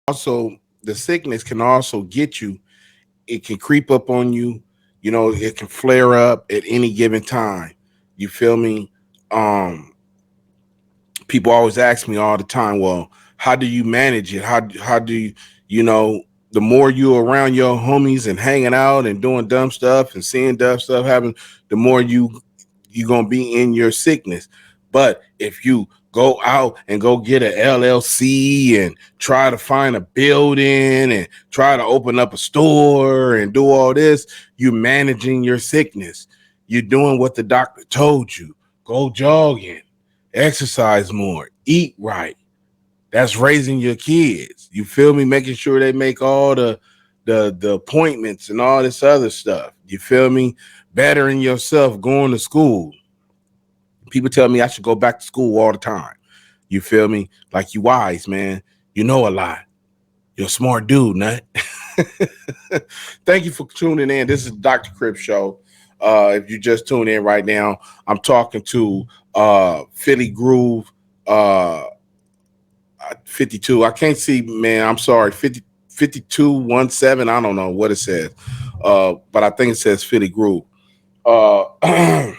also the sickness can also get you. It can creep up on you. You know, it can flare up at any given time. You feel me? Um, People always ask me all the time, well, how do you manage it? How do you, you know, the more you're around your homies and hanging out and doing dumb stuff and seeing dumb stuff happen, the more you gonna be in your sickness. But if you go out and go get an LLC and try to find a building and try to open up a store and do all this, you're managing your sickness. You're doing what the doctor told you. Go jogging, exercise more, eat right. That's raising your kids. You feel me? Making sure they make all the appointments and all this other stuff. You feel me? Bettering yourself, going to school. People tell me I should go back to school all the time. You feel me? Like you wise, man. You know a lot. You're a smart dude, nut. Thank you for tuning in. This is Dr. Crip Show. If you just tune in right now, I'm talking to Philly Groove uh 52. I can't see, man. I'm sorry. 50 5217. I don't know what it says. But I think it says Philly Groove. Uh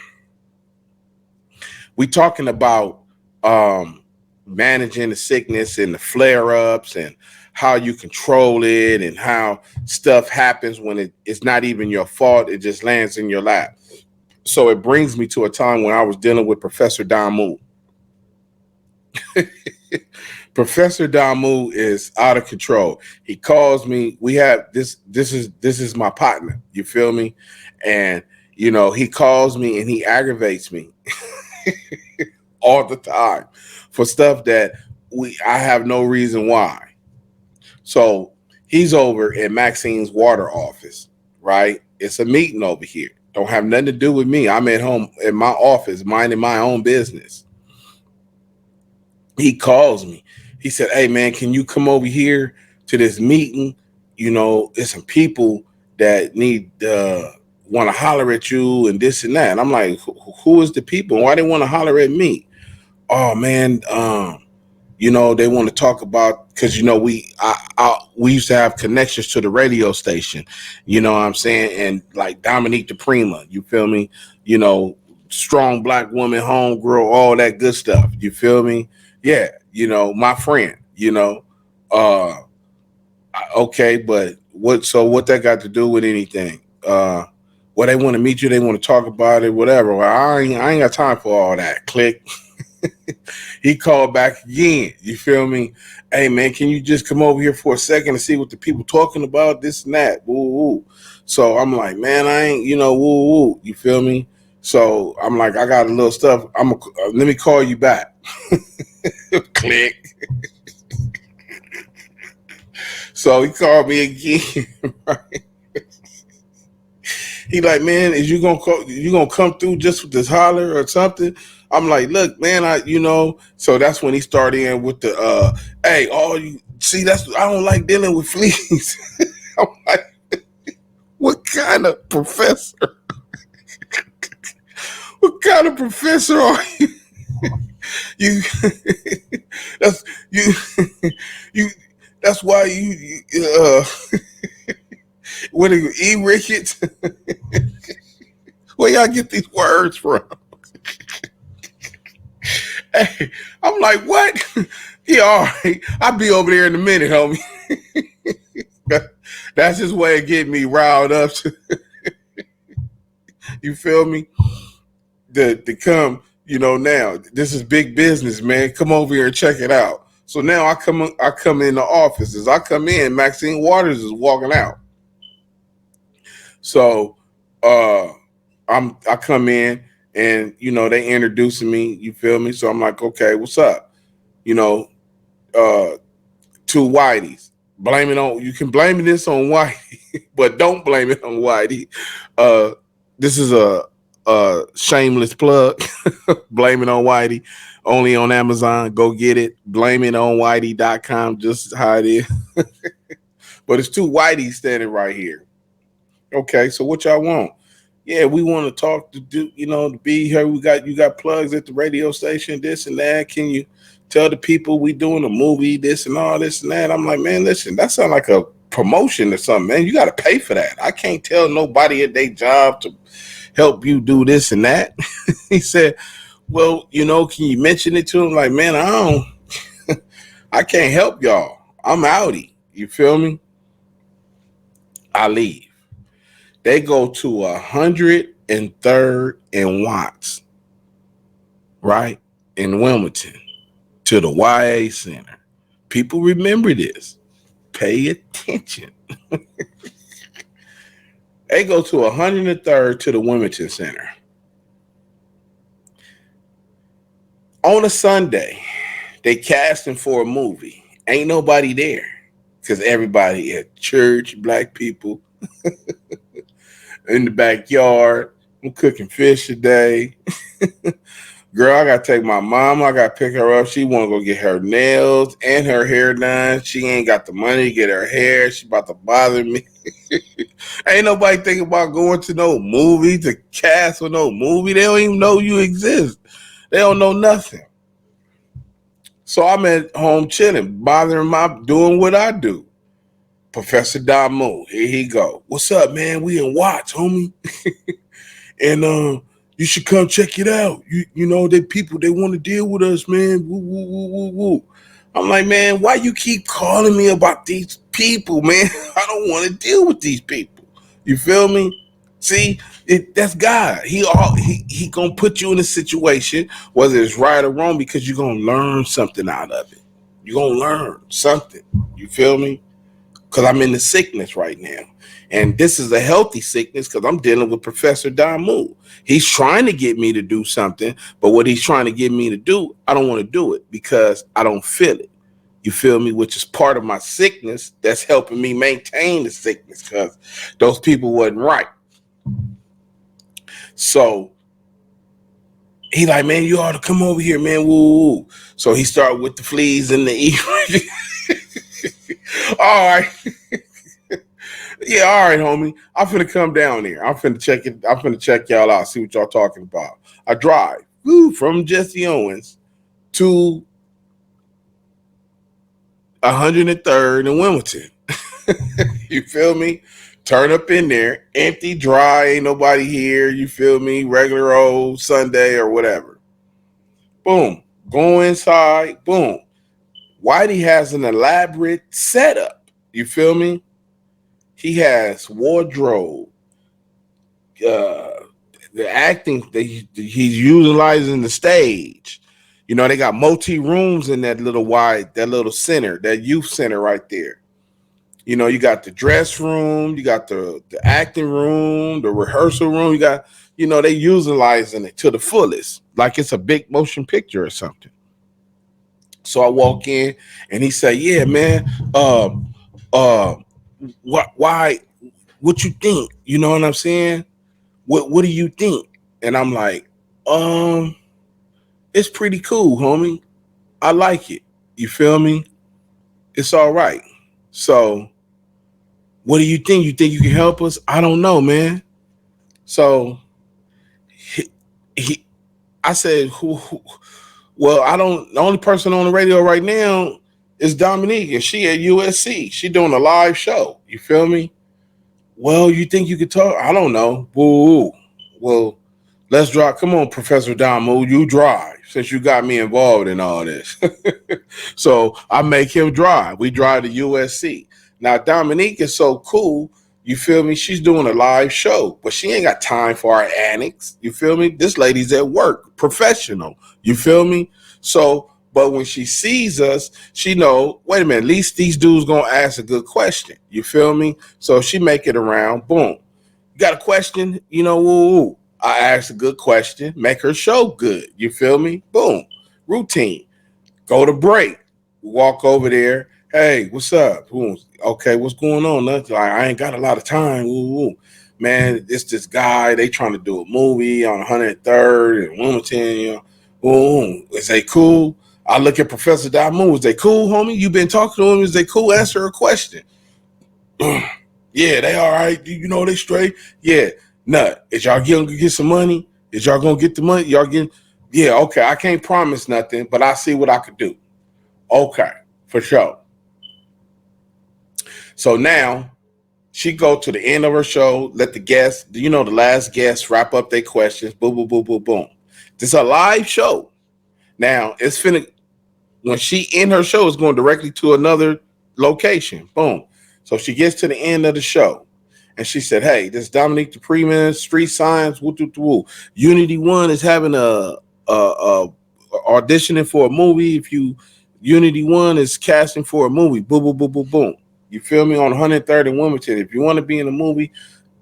we talking about managing the sickness and the flare ups and how you control it and how stuff happens when it's not even your fault. It just lands in your lap. So it brings me to a time when I was dealing with Professor Damu. Professor Damu is out of control. He calls me. We have this. This is my partner. You feel me? And you know he calls me and he aggravates me all the time for stuff that I have no reason why. So he's over at Maxine's water office, right? It's a meeting over here. Don't have nothing to do with me. I'm at home in my office, minding my own business. He calls me. He said, "Hey man, can you come over here to this meeting? You know, it's some people that need want to holler at you and this and that." And I'm like, who is the people? Why they want to holler at me? Oh man, you know, they want to talk about because you know we used to have connections to the radio station, you know what I'm saying, and like Dominique DePrima, you feel me? You know, strong black woman, homegirl, all that good stuff. You feel me? Yeah, you know, my friend. You know, uh, okay, but what? So what that got to do with anything? Well, they want to meet you, they want to talk about it, whatever. Well, I ain't got time for all that. Click. He called back again. You feel me? Hey man, can you just come over here for a second and see what the people talking about? This and that. Woo woo. So I'm like, man, I ain't, you know, woo woo. You feel me? So I'm like, I got a little stuff. Let me call you back. Click. So he called me again. Right? He like, man, is you gonna call, you gonna come through just with this holler or something? I'm like, look, man, you know. So that's when he started in with the, hey, all you see, that's I don't like dealing with fleas. I'm like, what kind of professor? What kind of professor are you? You, that's you, you. That's why what are you, E. Ricketts? Where y'all get these words from? Hey, I'm like, what? He all right. I'll be over there in a minute, homie. That's his way of getting me riled up. You feel me? To come, you know, now this is big business, man. Come over here and check it out. So now I come in the office. As I come in, Maxine Waters is walking out. So uh I come in and you know they introducing me, you feel me? So I'm like, okay, what's up? You know, uh two Whiteys. Blame it on, you can blame this on Whitey, but don't blame it on Whitey. Uh this is a shameless plug. Blame it on Whitey. Only on Amazon. Go get it. Blame it on Whitey.com, just how it is. But it's two Whiteys standing right here. Okay, so what y'all want? Yeah, we want to talk to do, you know, to be here. We got you got plugs at the radio station, this and that. Can you tell the people we doing a movie, this and all this and that. I'm like, man, listen, that sounds like a promotion or something, man. You got to pay for that. I can't tell nobody at their job to help you do this and that. He said, well, can you mention it to him? Like, man, I can't help y'all. I'm outie. You feel me? I leave. They go to 103rd and Watts, right? In Wilmington, to the YA Center. People remember this. Pay attention. They go to 103rd to the Wilmington Center. On a Sunday, they casting for a movie. Ain't nobody there because everybody at church, black people in the backyard. I'm cooking fish today. Girl, I gotta take my mom. I gotta pick her up. She wanna go get her nails and her hair done. She ain't got the money to get her hair. She about to bother me. Ain't nobody thinking about going to no movie, to cast for no movie. They don't even know you exist. They don't know nothing. So I'm at home chilling, doing what I do. Professor Damu, here he go. What's up, man? We in Watts, homie. And you should come check it out. You know, they people, they want to deal with us, man. Woo, woo, woo, woo, woo. I'm like, man, why you keep calling me about these people, man? I don't want to deal with these people. You feel me? See, that's God. He gonna put you in a situation, whether it's right or wrong, because you're gonna learn something out of it. You're gonna learn something. You feel me? Because I'm in the sickness right now. And this is a healthy sickness because I'm dealing with Professor Damu. He's trying to get me to do something, but what he's trying to get me to do, I don't want to do it because I don't feel it. You feel me? Which is part of my sickness that's helping me maintain the sickness because those people wasn't right. So he like, man, you ought to come over here, man. Woo, woo. So he started with the fleas and the E. All right. Yeah, all right, homie. I'm finna come down there. I'm finna check it. I'm finna check y'all out, see what y'all talking about. I drive from Jesse Owens to 103rd and Wilmington. You feel me? Turn up in there, empty, dry, ain't nobody here. You feel me? Regular old Sunday or whatever. Boom. Go inside. Boom. Whitey has an elaborate setup. You feel me? He has wardrobe. The acting that he's utilizing the stage. You know, they got multi rooms in that little center, that youth center right there. You know, you got the dress room, you got the acting room, the rehearsal room. You got, they utilizing it to the fullest, like it's a big motion picture or something. So I walk in and he say, "Yeah, man, why? What you think? You know what I'm saying? What do you think?" And I'm like, it's pretty cool, homie. I like it. You feel me? It's all right. So, what do you think? You think you can help us? I don't know, man. So, I said, well, I don't. The only person on the radio right now is Dominique, and she at USC. She doing a live show. You feel me? Well, you think you could talk? I don't know. Woo. Well, let's drive. Come on, Professor Damu, you drive since you got me involved in all this. So I make him drive. We drive to USC. Now, Dominique is so cool. You feel me? She's doing a live show, but she ain't got time for our annex. You feel me? This lady's at work, professional. You feel me? So, but when she sees us, she know, wait a minute, at least these dudes gonna ask a good question. You feel me? So she make it around. Boom. You got a question? Woo. I ask a good question, make her show good. You feel me? Boom. Routine. Go to break. Walk over there. Hey, what's up? Boom. Okay, what's going on? Nothing. Like, I ain't got a lot of time. Woo. Man, it's this guy. They trying to do a movie on 103rd and Wilmington. Boom. Is they cool? I look at Professor Damu. Is they cool, homie? You been talking to him? Is they cool? Answer a question. Yeah, they all right. They straight. Yeah. Nut. Is y'all gonna get some money? Is y'all gonna get the money? Y'all getting? Yeah, okay. I can't promise nothing, but I see what I could do. Okay, for sure. So now she go to the end of her show, let the guests, the last guests wrap up their questions. Boom, boom, boom, boom, boom. This is a live show. Now it's finna when she in her show is going directly to another location. Boom. So she gets to the end of the show. And she said, "Hey, this is Dominique the Preman, Street Science, woo, woo, woo. Unity One is having a auditioning for a movie. If you Unity One is casting for a movie, boom, boom, boom, boom, boom. You feel me on 103rd and Wilmington. If you want to be in a movie,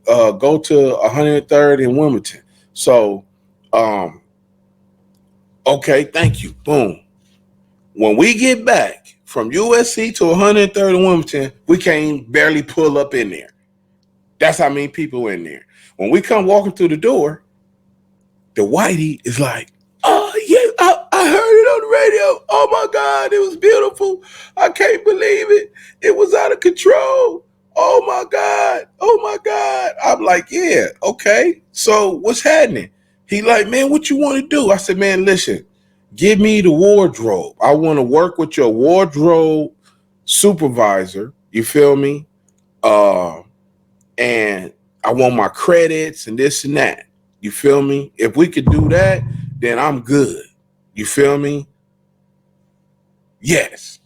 go to 103rd and Wilmington. So, um, okay, thank you. Boom. When we get back from USC to 103rd and Wilmington, we can't barely pull up in there. That's how many people in there. When we come walking through the door, the whitey is like, "Oh yeah, I heard it on the radio. Oh my God, it was beautiful. I can't believe it. It was out of control. Oh my God. Oh my God." I'm like, "Yeah, okay. So what's happening?" He like, "Man, what you want to do?" I said, "Man, listen, give me the wardrobe. I want to work with your wardrobe supervisor. You feel me? Uh, and I want my credits and this and that. You feel me? If we could do that, then I'm good. You feel me? Yes,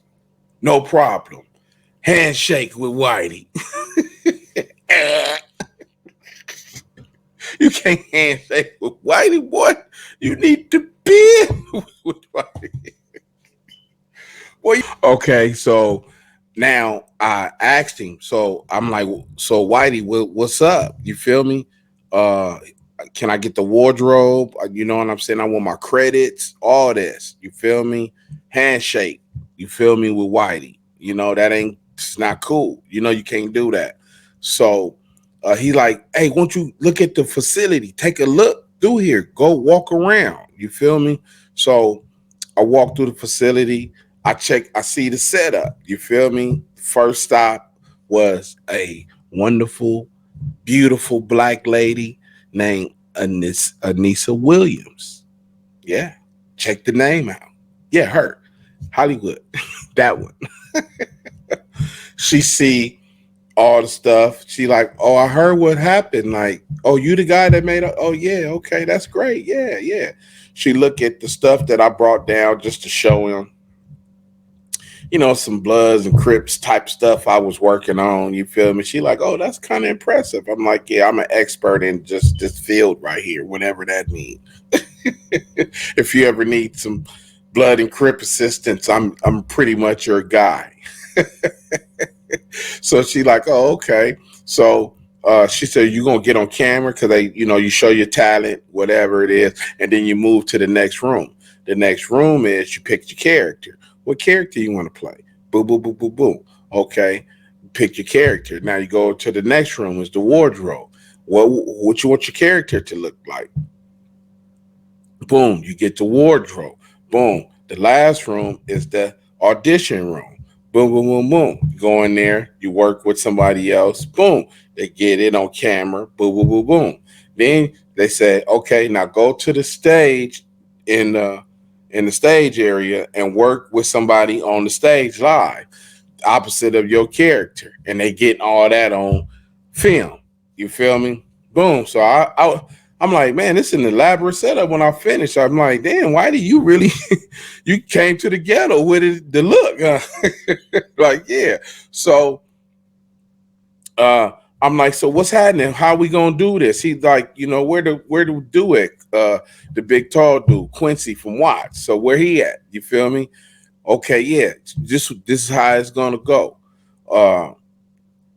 no problem. Handshake with Whitey. You can't handshake with Whitey, boy. You need to be with Whitey. Okay, so now I asked him. So I'm like, "So Whitey, what's up? You feel me? Uh, can I get the wardrobe? You know what I'm saying? I want my credits, all this. You feel me? Handshake. You feel me with Whitey? You know that ain't it's not cool. You know you can't do that." So he like, "Hey, won't you look at the facility? Take a look through here. Go walk around. You feel me?" So I walk through the facility. I check. I see the setup. You feel me? First stop was a wonderful, beautiful black lady named Anissa Williams. Yeah, check the name out. Yeah, her Hollywood. That one. She see all the stuff. She like, "Oh, I heard what happened. Like, oh, you the guy that made it. Oh, yeah, okay, that's great. Yeah, yeah." She look at the stuff that I brought down just to show him, some Bloods and Crips type stuff I was working on. You feel me? She like, "Oh, that's kind of impressive." I'm like, "Yeah, I'm an expert in just this field right here, whatever that means." If you ever need some Blood and Crip assistance, I'm pretty much your guy. So she like, "Oh, okay." So she said, "You gonna get on camera because you show your talent, whatever it is, and then you move to the next room. The next room is you pick your character. What character you want to play? Boom, boom, boom, boom, boom. Okay, pick your character. Now you go to the next room is the wardrobe. What you want your character to look like? Boom, you get the wardrobe. Boom. The last room is the audition room. Boom, boom, boom, boom. You go in there, you work with somebody else. Boom. They get it on camera. Boom, boom, boom, boom. Then they say, "Okay, now go to the stage in the stage area and work with somebody on the stage live, opposite of your character." And they getting all that on film. You feel me? Boom. So I'm like, "Man, this is an elaborate setup." When I finished, I'm like, "Damn, why do you really you came to the ghetto with it, the look?" Like, yeah. So uh I'm like, "So what's happening? How we gonna do this?" He's like, where to do it? The big tall dude, Quincy from Watts. So where he at? You feel me? Okay, yeah. This is how it's gonna go. Uh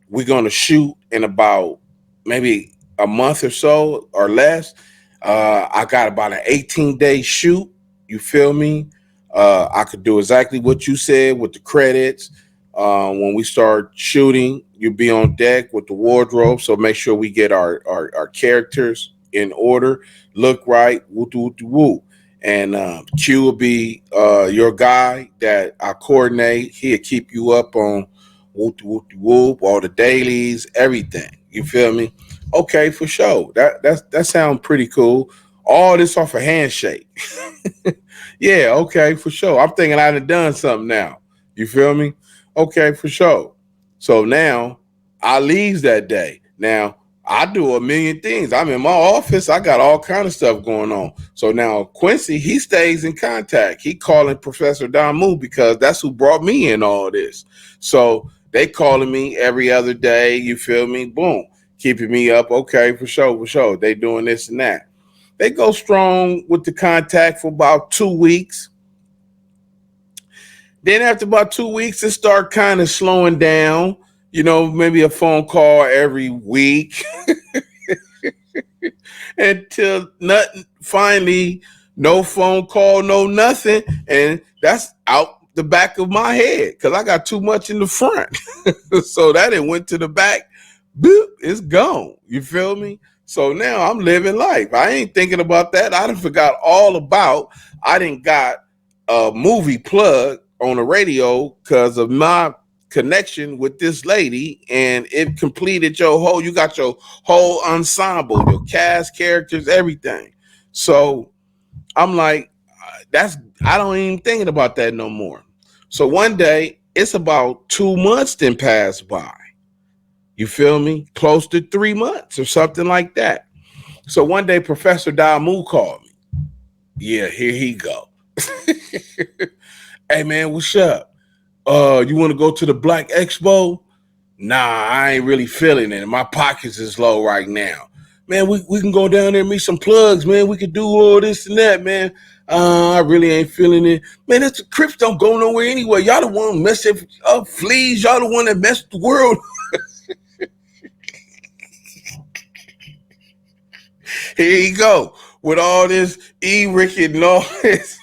we're gonna shoot in about maybe a month or so or less. I got about an 18-day shoot. You feel me? I could do exactly what you said with the credits. When we start shooting, you'll be on deck with the wardrobe. So make sure we get our characters in order, look right, woo woo woo. And Q will be your guy that I coordinate. He'll keep you up on whoop whoop whoop, all the dailies, everything. You feel me? Okay, for sure. That sounds pretty cool. All this off a handshake. Yeah, okay, for sure. I'm thinking I'd have done something now. You feel me? Okay, for sure. So now I leaves that day. Now I do a million things. I'm in my office. I got all kind of stuff going on. So now Quincy, he stays in contact. He calling Professor Damu because that's who brought me in all this. So they calling me every other day. You feel me? Boom, keeping me up. Okay, for sure, for sure. They doing this and that. They go strong with the contact for about 2 weeks. Then after about 2 weeks, it start kind of slowing down. Maybe a phone call every week until nothing. Finally, no phone call, no nothing, and that's out the back of my head because I got too much in the front. So that it went to the back. Boop, it's gone. You feel me? So now I'm living life. I ain't thinking about that. I done forgot all about. I done got a movie plug on the radio because of my connection with this lady, and it completed you got your whole ensemble, your cast, characters, everything. So I'm like, that's I don't even thinking about that no more. So one day, it's about 2 months then pass by. You feel me? Close to 3 months or something like that. So one day, Professor Damu called me. Yeah, here he go. Hey man, what's up? You want to go to the Black Expo? Nah, I ain't really feeling it. My pockets is low right now. Man, we can go down there and meet some plugs, man. We could do all this and that, man. I really ain't feeling it. Man, that's the Crips don't go nowhere anyway. Y'all the one messing up fleas. Y'all the one that messed the world. Here you go with all this E-Rick and all this.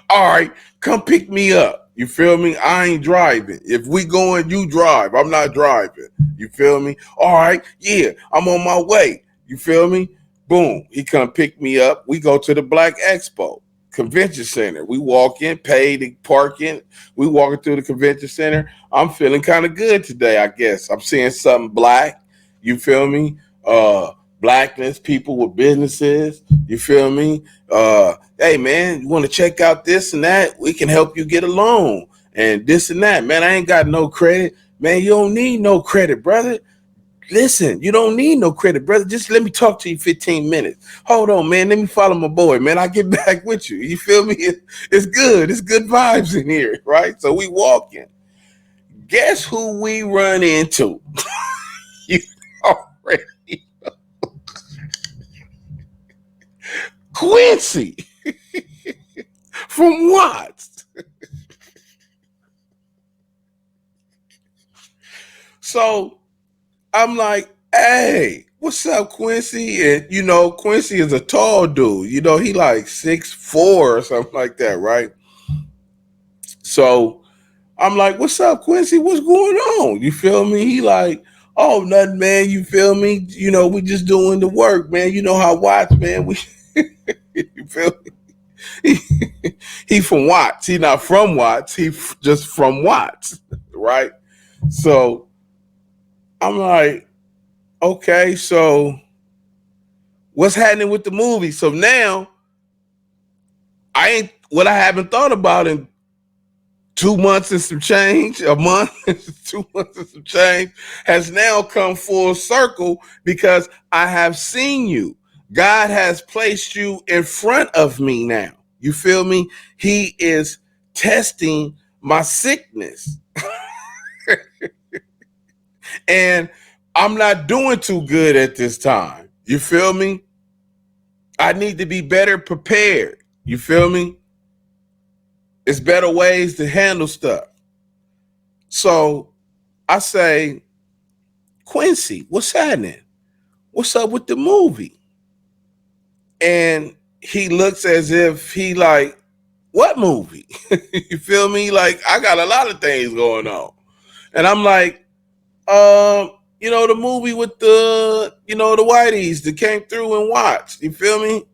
All right, come pick me up. You feel me? I ain't driving. If we going, you drive. I'm not driving. You feel me? All right, yeah, I'm on my way. You feel me? Boom, he come pick me up. We go to the Black Expo Convention Center. We walk in, pay the parking. We walking through the convention center. I'm feeling kind of good today, I guess. I'm seeing something black. You feel me? Blackness, people with businesses. You feel me? Hey man, you want to check out this and that? We can help you get a loan and this and that. Man, I ain't got no credit. Man, you don't need no credit, brother. Listen, you don't need no credit, brother. Just let me talk to you 15 minutes. Hold on, man. Let me follow my boy, man. I'll get back with you. You feel me? It's good. It's good vibes in here, right? So we walking. Guess who we run into? You already Quincy from Watts. So I'm like, hey, what's up, Quincy? And Quincy is a tall dude. He like 6'4" or something like that, right? So I'm like, what's up, Quincy? What's going on? You feel me? He like, oh, nothing, man. You feel me? We just doing the work, man. You know how Watts, man. We you feel me? He from Watts. He not from Watts. He just from Watts, right? So I'm like, okay, so what's happening with the movie? So now I ain't what I haven't thought about in 2 months and some change, a month, 2 months and some change has now come full circle because I have seen you. God has placed you in front of me now. You feel me? He is testing my sickness. And I'm not doing too good at this time. You feel me? I need to be better prepared. You feel me? It's better ways to handle stuff. So I say, Quincy, what's happening? What's up with the movie? And he looks as if he like, what movie? You feel me? Like, I got a lot of things going on. And I'm like, the movie with the whiteys that came through and watched. You feel me?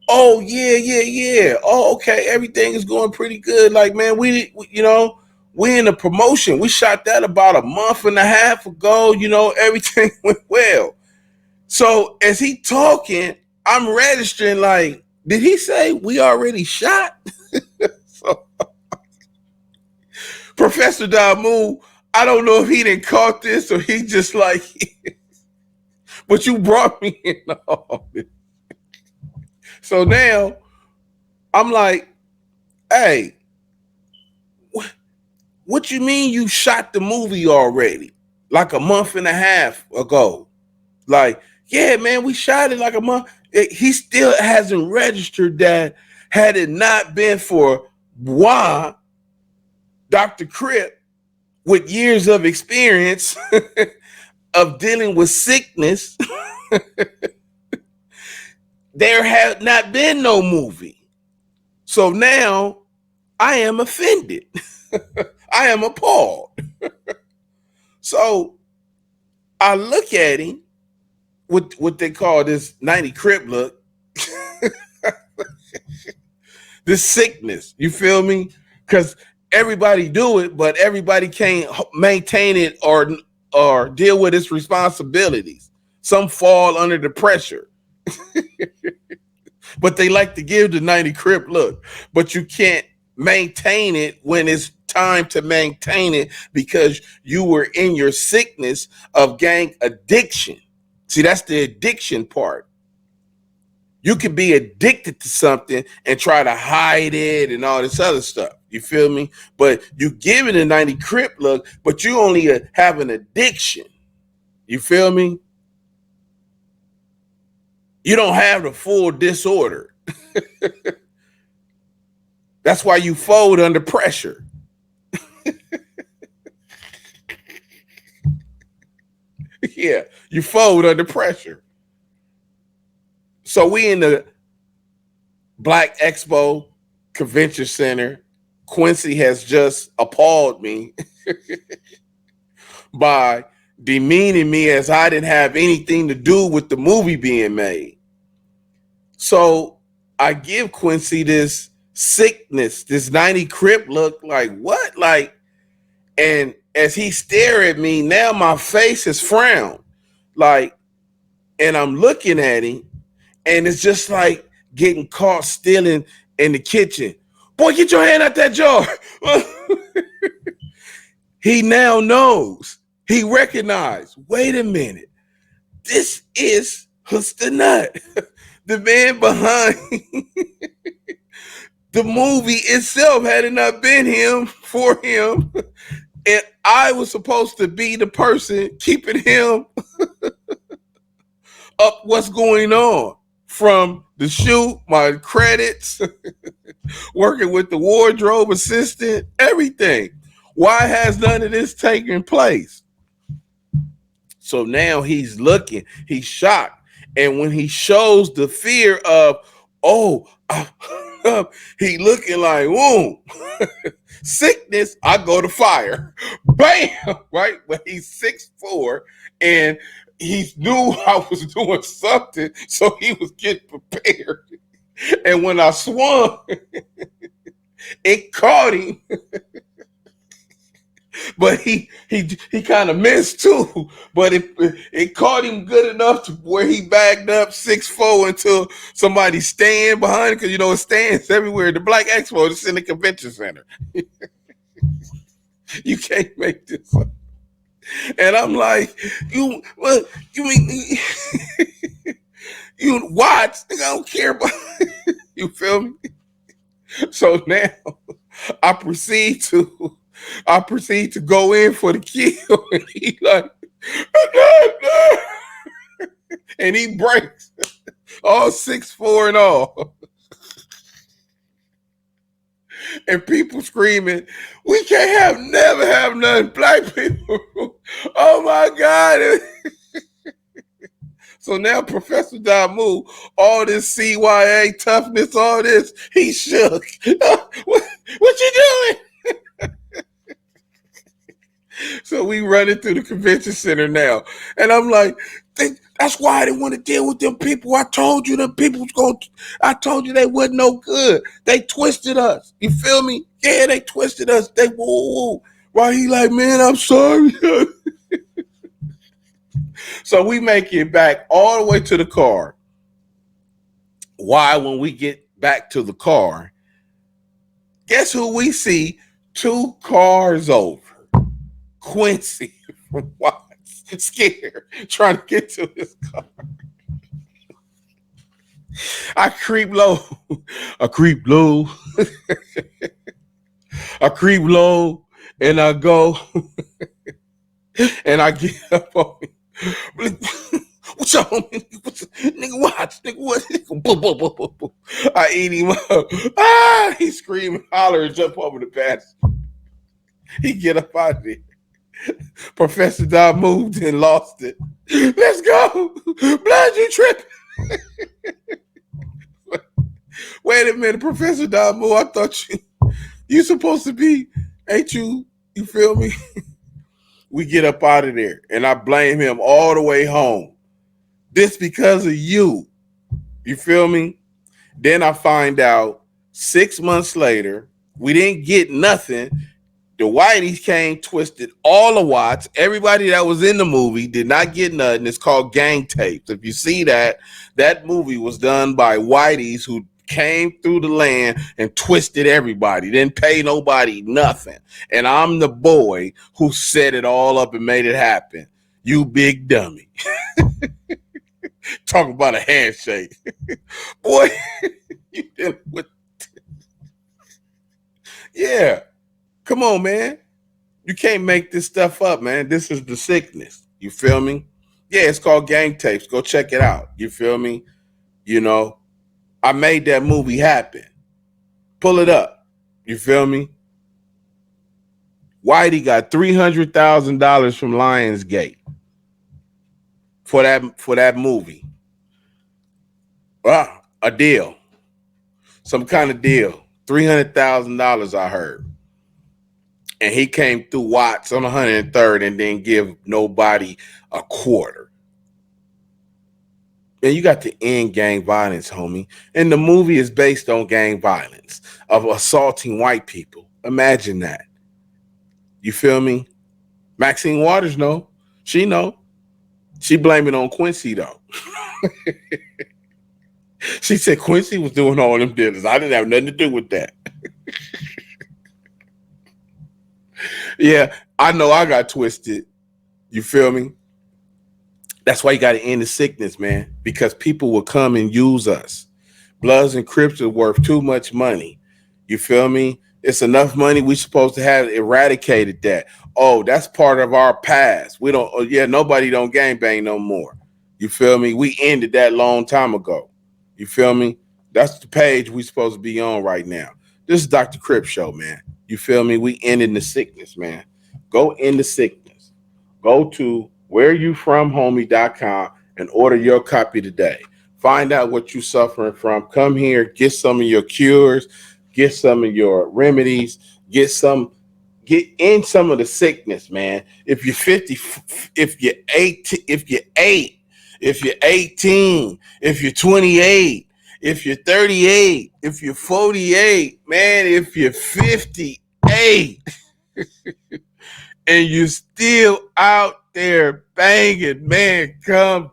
Oh, yeah. Oh, okay. Everything is going pretty good. Like, man, we in a promotion. We shot that about a month and a half ago. Everything went well. So as he talking, I'm registering like, did he say we already shot? So Professor Damu, I don't know if he didn't caught this or he just like, but you brought me in all this. So now I'm like, hey, what you mean you shot the movie already? Like a month and a half ago. Like, yeah, man, we shot it like a month. He still hasn't registered that had it not been for why Dr. Crip, with years of experience of dealing with sickness, there had not been no movie. So now I am offended. I am appalled. So I look at him with what they call this 90 Crip look, this sickness. You feel me? Because everybody do it, but everybody can't maintain it or deal with its responsibilities. Some fall under the pressure. But they like to give the 90 Crip look, but you can't maintain it when it's time to maintain it because you were in your sickness of gang addiction. See, that's the addiction part. You can be addicted to something and try to hide it and all this other stuff. You feel me? But you give it a 90 Crip look, but you only have an addiction. You feel me? You don't have the full disorder. That's why you fold under pressure. Yeah, you fold under pressure. So we in the Black Expo Convention Center. Quincy has just appalled me by demeaning me as I didn't have anything to do with the movie being made. So I give Quincy this sickness, this 90 Crip look, like what? Like, and as he stare at me, now my face is frowned. Like, and I'm looking at him, and it's just like getting caught stealing in the kitchen. Boy, get your hand out that jar. He now knows. He recognized, wait a minute, this is Husta Nut, the man behind the movie itself. Had it not been him, for him, and I was supposed to be the person keeping him up what's going on from the shoot, my credits, working with the wardrobe assistant, everything. Why has none of this taken place? So now he's looking, he's shocked. And when he shows the fear of, oh, he looking like, whoa, sickness, I go to fire. Bam, right? But he's 6'4", and he knew I was doing something, so he was getting prepared. And when I swung, it caught him, but he kind of missed too. But it caught him good enough to where he backed up 6'4" until somebody stand behind it, because you know it stands everywhere. The Black Expo is in the convention center. You can't make this up. And I'm like, you mean you watch? I don't care about you. Feel me? So now I proceed to go in for the kill, and he like, and he breaks all 6'4" and all. And people screaming, we can't never have none black people. Oh my God. So now Professor Damu, all this CYA toughness, all this, he shook. What you doing? So we running through the convention center now. And I'm like, that's why I didn't want to deal with them people. I told you them people was going to, I told you they wasn't no good. They twisted us. You feel me? Yeah, they twisted us. They woo. Why he like, man, I'm sorry. So we make it back all the way to the car. Why, when we get back to the car, guess who we see 2 cars over? Quincy from Watts, scared, trying to get to his car. I creep low. I creep low. I creep low. And I go and I get up on him. What's up, homie? Nigga, watch. Nigga, what? Nigga, boom, boom, boom, boom, boom. I eat him up. Ah, he screaming, holler, and jump over the passenger. He get up out of there. Professor Dodd moved and lost it. Let's go. Blood, you tripping. Wait a minute, Professor Dodd moved. I thought you supposed to be, ain't you? You feel me? We get up out of there, and I blame him all the way home. This because of you. You feel me? Then I find out 6 months later, we didn't get nothing. The Whiteys came, twisted all the Watts. Everybody that was in the movie did not get nothing. It's called Gang Tapes. If you see that, that movie was done by Whiteys who came through the land and twisted everybody. Didn't pay nobody nothing. And I'm the boy who set it all up and made it happen. You big dummy. Talk about a handshake. Boy, you dealing with... Yeah. Come on, man. You can't make this stuff up, man. This is the sickness. You feel me? Yeah, it's called Gang Tapes. Go check it out. You feel me? You know, I made that movie happen. Pull it up. You feel me? Whitey got $300,000 from Lionsgate for that movie. A deal. Some kind of deal. $300,000 I heard. And he came through Watts on 103rd and didn't give nobody a quarter. And you got to end gang violence, homie. And the movie is based on gang violence of assaulting white people. Imagine that. You feel me? Maxine Waters know. She know. She blame it on Quincy though. She said Quincy was doing all them deals. I didn't have nothing to do with that. Yeah, I know I got twisted. You feel me? That's why you got to end the sickness, man, because people will come and use us. Bloods and Crips are worth too much money. You feel me? It's enough money. We supposed to have eradicated that. Oh, that's part of our past. We don't. Oh, yeah, nobody don't gangbang no more. You feel me? We ended that long time ago. You feel me? That's the page we supposed to be on right now. This is Dr. Crip Show, man. You feel me? We ending the sickness, man. Go in the sickness. Go to whereyoufromhomie.com and order your copy today. Find out what you're suffering from. Come here, get some of your cures, get some of your remedies, get in some of the sickness, man. If you're 50, if you're 18, if you're 18, if you're 28, if you're 38, if you're 48, man, if you're 58 and you're still out there banging, man, come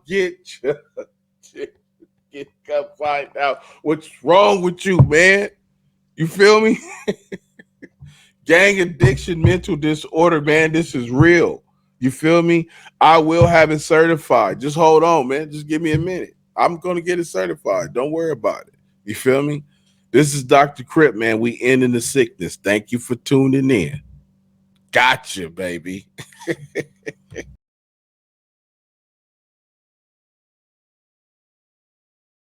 come find out what's wrong with you, man. You feel me? Gang addiction, mental disorder, man, this is real. You feel me? I will have it certified. Just hold on, man. Just give me a minute. I'm going to get it certified. Don't worry about it. You feel me? This is Dr. Crip, man. We ending the sickness. Thank you for tuning in. Gotcha, baby.